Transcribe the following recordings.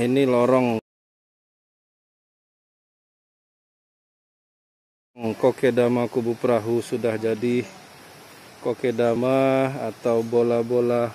ini lorong kokedama kubu perahu sudah jadi. Kokedama atau bola-bola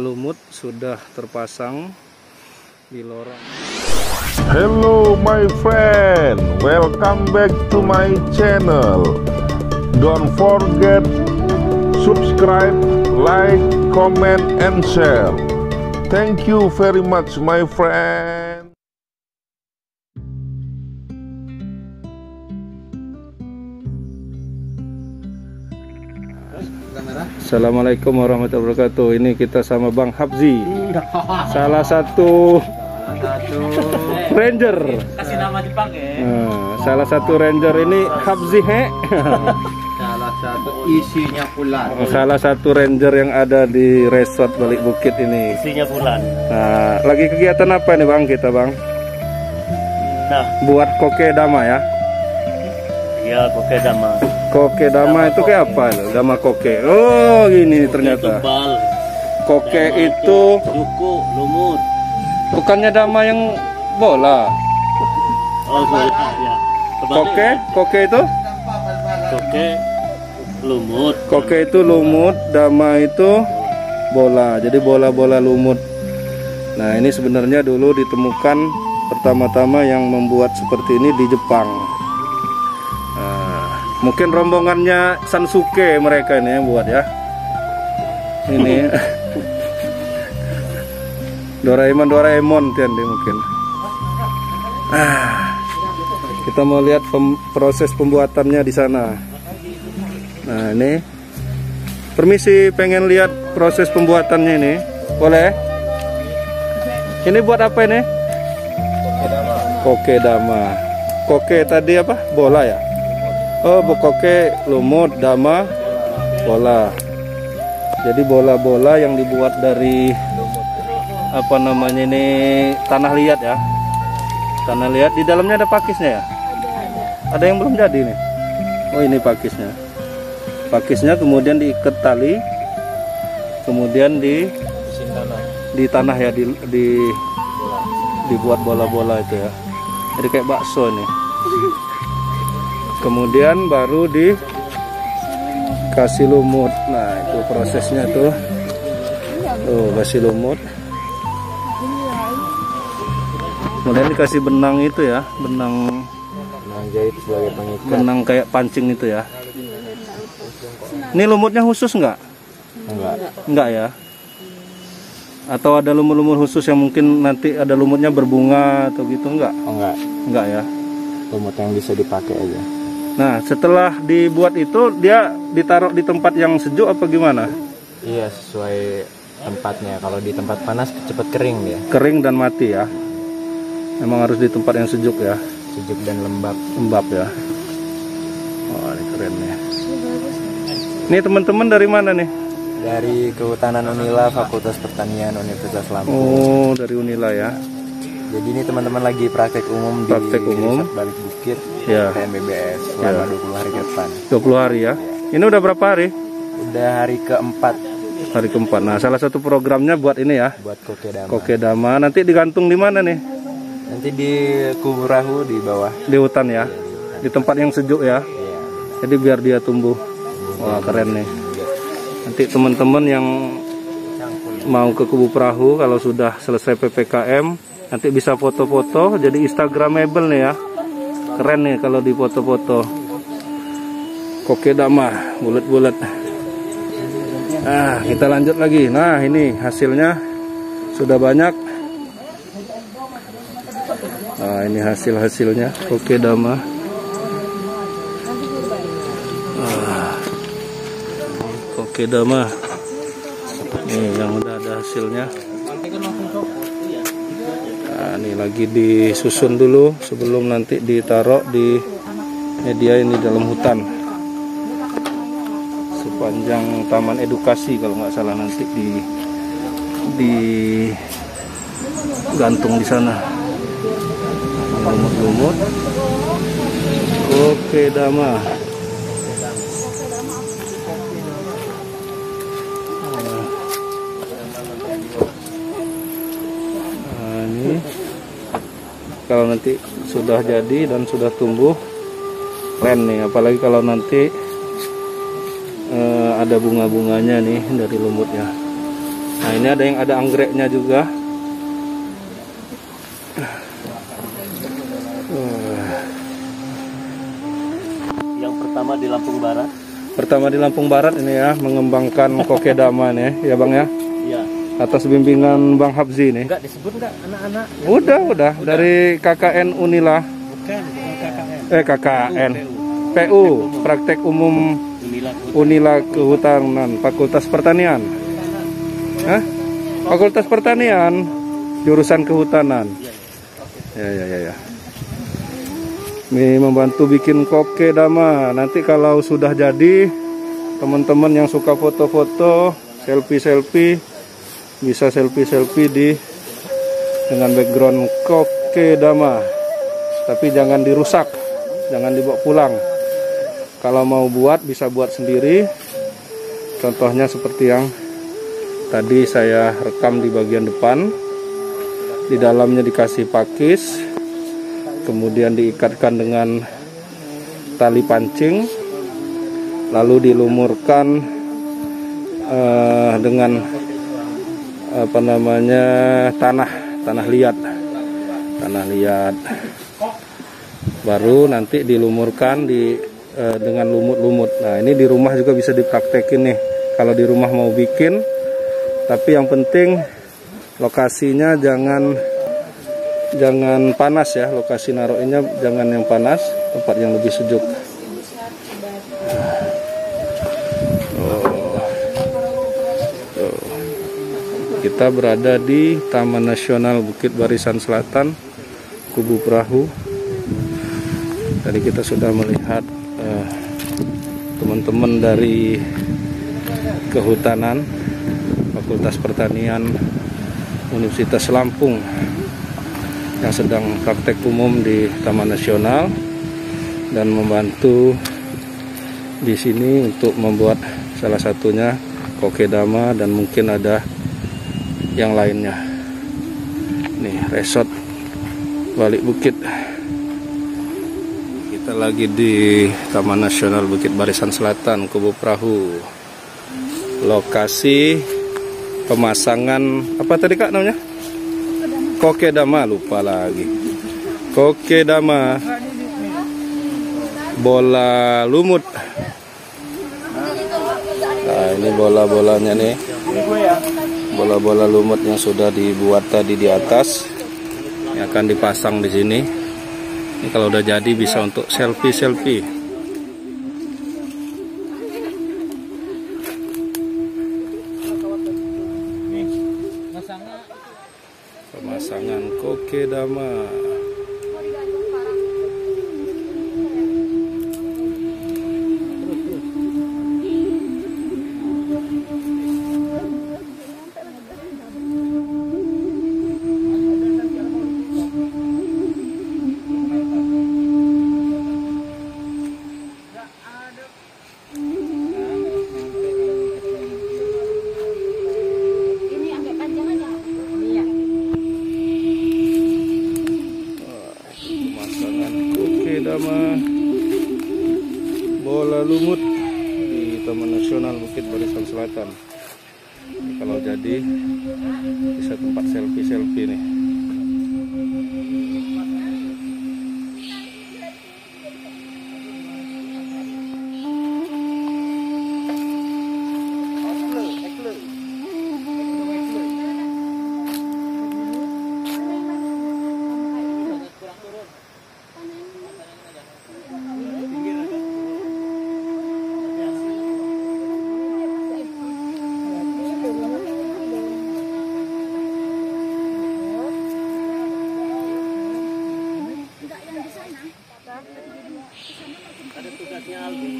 lumut sudah terpasang di lorong. Hello my friend, welcome back to my channel. Don't forget subscribe, like, comment, and share. Thank you very much my friend. Assalamualaikum warahmatullahi wabarakatuh. Ini kita sama Bang Habzi, salah satu ranger. Kasih nama Jepang ya. Salah satu ranger ini Habzi Salah satu isinya bulan. Salah satu ranger yang ada di resort Balik Bukit ini. Isinya bulan. Nah, lagi kegiatan apa nih Bang kita Bang? Nah, Buat kokedama ya. ya kokedama. Kokedama itu kayak apa? Dama koke. Oh, gini ternyata. Tumbal. Koke itu Duku, lumut. bukannya dama yang bola. Oh, bola ya. Koke itu? Koke, lumut. Koke itu lumut, dama itu bola. Jadi bola-bola lumut. Nah, ini sebenarnya dulu ditemukan pertama-tama yang membuat seperti ini di Jepang. Mungkin rombongannya Sansuke mereka ini yang buat ya. Ini Doraemon Tian deh mungkin. Kita mau lihat proses pembuatannya di sana. Nah, ini. Permisi, pengen lihat proses pembuatannya ini. Boleh? Ini buat apa ini? Kokedama. Koke tadi apa? Bola ya? Oh, koke lumut, dama bola. Jadi bola-bola yang dibuat dari apa namanya ini, tanah liat ya. Tanah liat, di dalamnya ada pakisnya ya? Ada yang belum jadi nih. Oh, ini pakisnya. Pakisnya kemudian diikat tali, kemudian di tanah ya, dibuat bola-bola itu ya. Jadi kayak bakso nih. Kemudian baru dikasih lumut. Nah, itu prosesnya tuh. Tuh, kasih lumut. Kemudian dikasih benang itu ya, benang jahit sebagai pengikat. benang kayak pancing itu ya. Ini lumutnya khusus nggak? Enggak ya. Atau ada lumut-lumut khusus yang mungkin nanti ada lumutnya berbunga atau gitu enggak? Oh, enggak ya. Lumut yang bisa dipakai aja. Nah, setelah dibuat itu dia ditaruh di tempat yang sejuk apa gimana? Iya, sesuai tempatnya. Kalau di tempat panas cepat kering dia. Kering dan mati ya. Memang harus di tempat yang sejuk ya. Sejuk dan lembab. Lembab ya. Oh, ini keren ya. Ini teman-teman dari mana nih? Dari Kehutanan Unila, Fakultas Pertanian Universitas Lampung. Oh, dari Unila ya. Jadi ini teman-teman lagi praktek umum di Resort Balik Bukit ya. PNBBS selama 20 hari ke depan. 20 hari ya. Ini udah berapa hari? Udah hari keempat. Hari keempat. Nah, salah satu programnya buat ini ya. Buat kokedama. Kokedama. Nanti digantung di mana nih? Nanti di kubu perahu di bawah. Di hutan ya. Di tempat yang sejuk ya. Jadi biar dia tumbuh. Wah, keren nih. Nanti teman-teman yang mau ke kubu perahu kalau sudah selesai PPKM, nanti bisa foto-foto jadi instagramable nih ya. Keren nih kalau di foto-foto. Kokedama bulat-bulat. Nah, kita lanjut lagi. Nah, ini hasilnya sudah banyak. Nah, ini hasilnya kokedama. Kokedama. Nih yang udah ada hasilnya. Nah, ini lagi disusun dulu sebelum nanti ditaruh di media ini dalam hutan. Sepanjang taman edukasi kalau nggak salah nanti gantung di sana. Lumut-lumut. Kokedama. kalau nanti sudah jadi dan sudah tumbuh keren nih, apalagi kalau nanti ada bunga-bunganya nih dari lumutnya. Nah ini ada yang ada anggreknya juga. Yang pertama di Lampung Barat. Pertama di Lampung Barat ini ya, mengembangkan kokedama nih ya Bang ya. Iya. Atas bimbingan Bang Habzi nih. Enggak disebut enggak anak-anak? Udah dari KKN Unila. Bukan KKN. KKN. PU, Praktek Umum Unila Kehutanan, Fakultas Pertanian. Hah? Fakultas Pertanian, jurusan Kehutanan. Ya. Ini membantu bikin kokedama. Nanti kalau sudah jadi, teman-teman yang suka foto-foto, selfie-selfie, bisa selfie-selfie dengan background kokedama. Tapi jangan dirusak, jangan dibawa pulang. Kalau mau buat, bisa buat sendiri. Contohnya seperti yang tadi saya rekam di bagian depan. Di dalamnya dikasih pakis, kemudian diikatkan dengan tali pancing, lalu dilumurkan dengan tanah liat, baru nanti dilumurkan dengan lumut-lumut. Nah ini di rumah juga bisa dipraktekin nih, kalau di rumah mau bikin. Tapi yang penting lokasinya jangan panas ya, lokasi naruhnya jangan yang panas, tempat yang lebih sejuk. Kita berada di Taman Nasional Bukit Barisan Selatan, Kubu Perahu. Tadi kita sudah melihat teman-teman dari Kehutanan, Fakultas Pertanian Universitas Lampung yang sedang praktek umum di Taman Nasional dan membantu di sini untuk membuat salah satunya kokedama dan mungkin ada yang lainnya. Nih resort balik bukit. Kita lagi di Taman Nasional Bukit Barisan Selatan, Kubu Perahu. Lokasi pemasangan apa tadi Kak namanya? Kokedama, lupa lagi. Kokedama, bola lumut. Nah ini bola-bolanya nih, bola-bola lumut yang sudah dibuat tadi di atas, yang akan dipasang di sini. Ini kalau udah jadi bisa untuk selfie-selfie. Pemasangan kokedama. Bola lumut di Taman Nasional Bukit Barisan Selatan. Kalau jadi bisa tempat selfie-selfie nih. Ada tugasnya Aldi.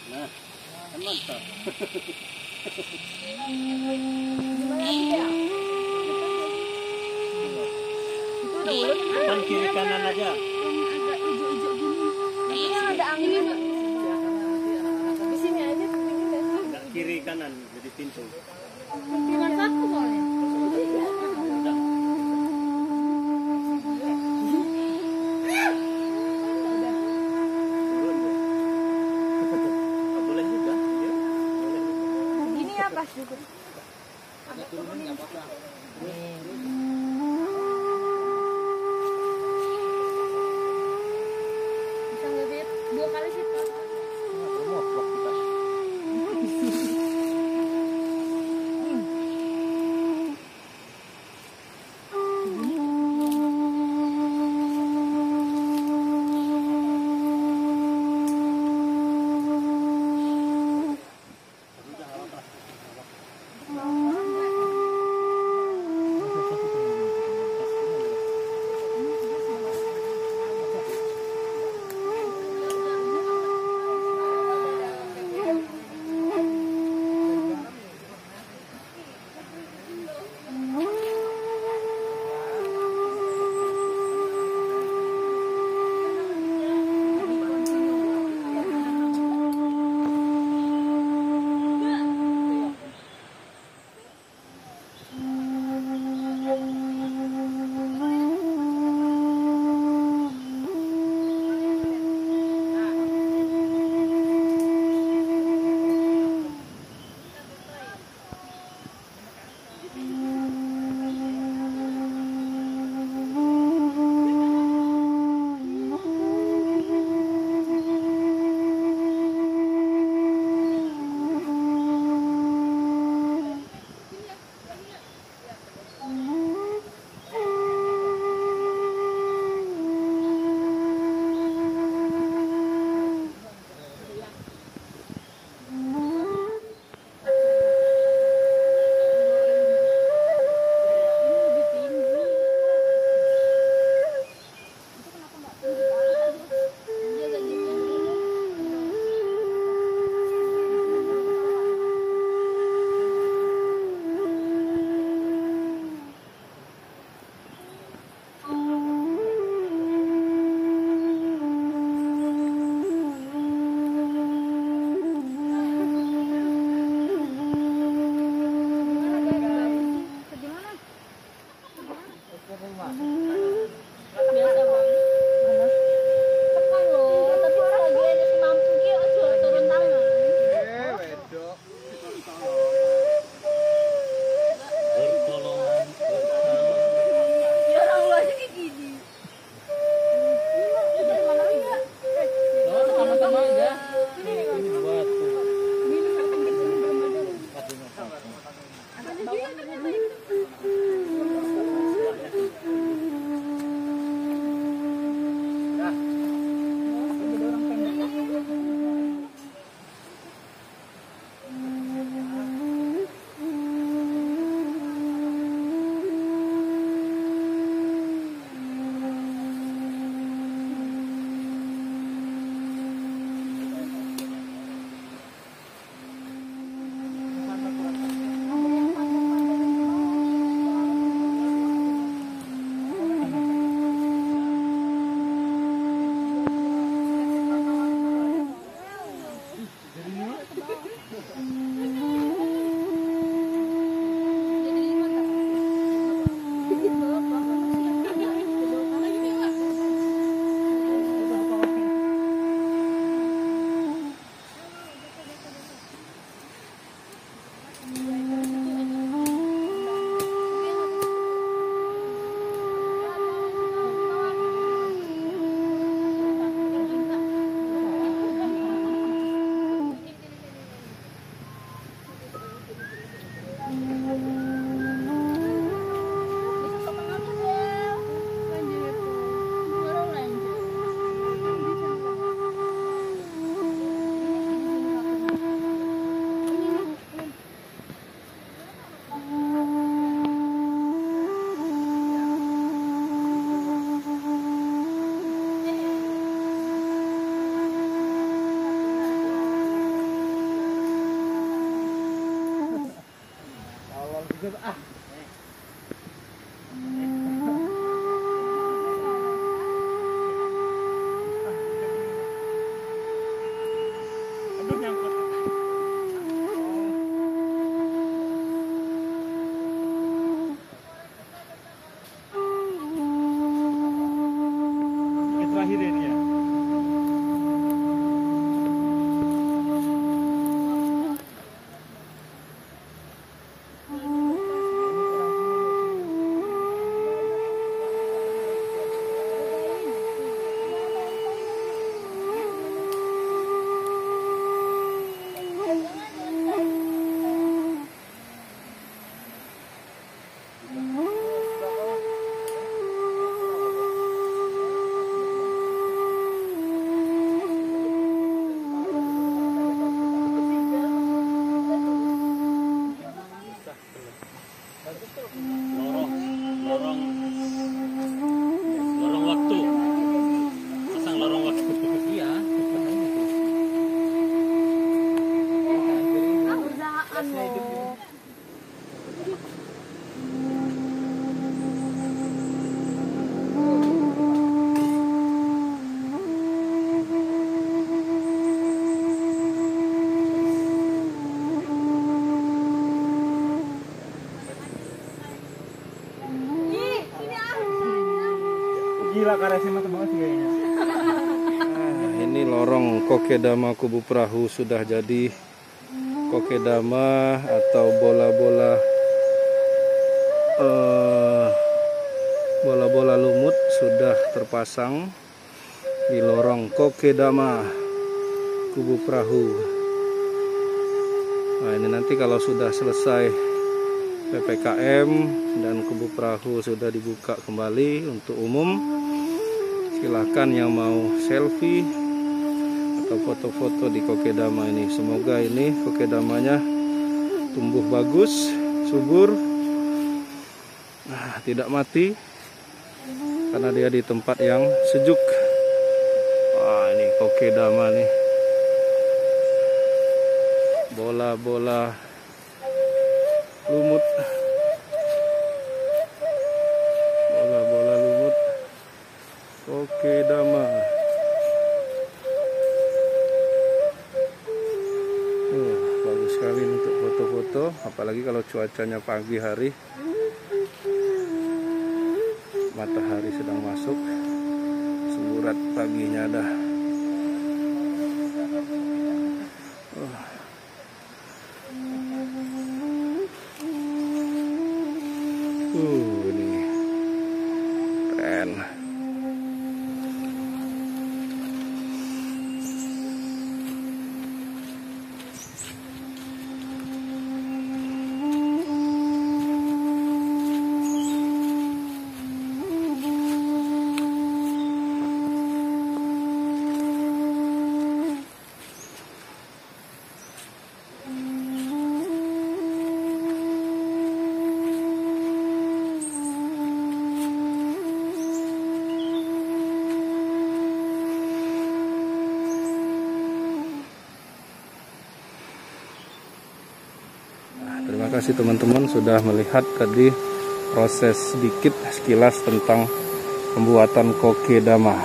Nah, kan mantap. Depan kiri kanan aja. Ini ada angin. Di sini aja. Nggak kiri kanan jadi pintu. Cuma satu soalnya. Boleh juga. Ya. Ini ya pas juga. Bisa ngeliat 2 kali sih. Biasa bang. Tekan loh, tapi lagi ada si mampu kia aja turun tangan. Pertolongan bersama. Ya orang lu aja kayak gini. Udah mana ya? Sama-sama aja. Ini nih Ini batu. ini sampai ke sini belum ada. Batunya satu. Ada dia ternyata. Gila karesnya mantap banget sih kayaknya. Ini lorong kokedama kubu perahu sudah jadi. Kokedama atau bola-bola bola-bola lumut sudah terpasang di lorong kokedama kubu perahu. Nah, ini nanti kalau sudah selesai PPKM dan kubu perahu sudah dibuka kembali untuk umum, silahkan yang mau selfie atau foto-foto di kokedama ini. Semoga ini kokedamanya tumbuh bagus, subur, tidak mati karena dia di tempat yang sejuk. Wah, ini kokedama nih, bola-bola lumut, bola-bola lumut kokedama. Bagus sekali untuk foto-foto, apalagi kalau cuacanya pagi hari, matahari sedang masuk, semburat paginya dah. Ini keren. Terima kasih teman-teman sudah melihat tadi proses sedikit sekilas tentang pembuatan kokedama.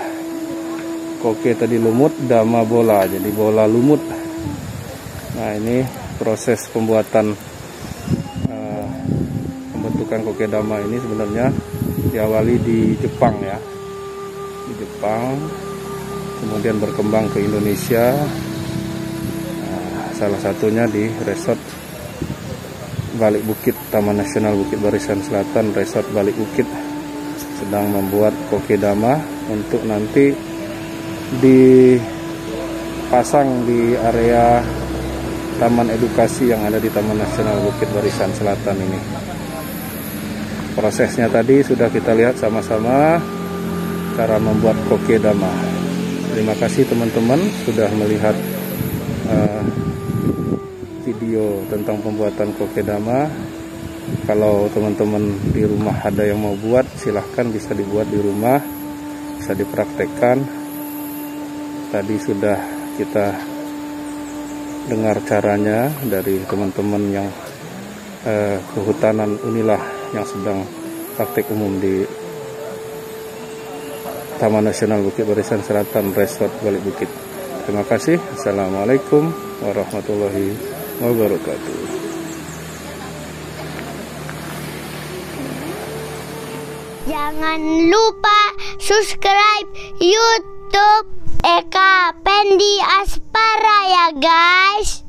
Koke tadi lumut, dama bola, jadi bola lumut. Nah, ini proses pembuatan pembentukan kokedama ini sebenarnya diawali di Jepang ya, di Jepang, kemudian berkembang ke Indonesia. Salah satunya di resort Balik Bukit, Taman Nasional Bukit Barisan Selatan, Resort Balik Bukit sedang membuat kokedama untuk nanti dipasang di area taman edukasi yang ada di Taman Nasional Bukit Barisan Selatan ini. Prosesnya tadi sudah kita lihat sama-sama cara membuat kokedama. Terima kasih teman-teman sudah melihat video tentang pembuatan kokedama. Kalau teman-teman di rumah ada yang mau buat, silahkan bisa dibuat di rumah, bisa dipraktekkan. Tadi sudah kita dengar caranya dari teman-teman yang kehutanan Unilah yang sedang praktek umum di Taman Nasional Bukit Barisan Selatan, Resort Balik Bukit. Terima kasih. Assalamualaikum warahmatullahi wabarakatuh. Jangan lupa subscribe YouTube Eka Pendi Aspara ya guys.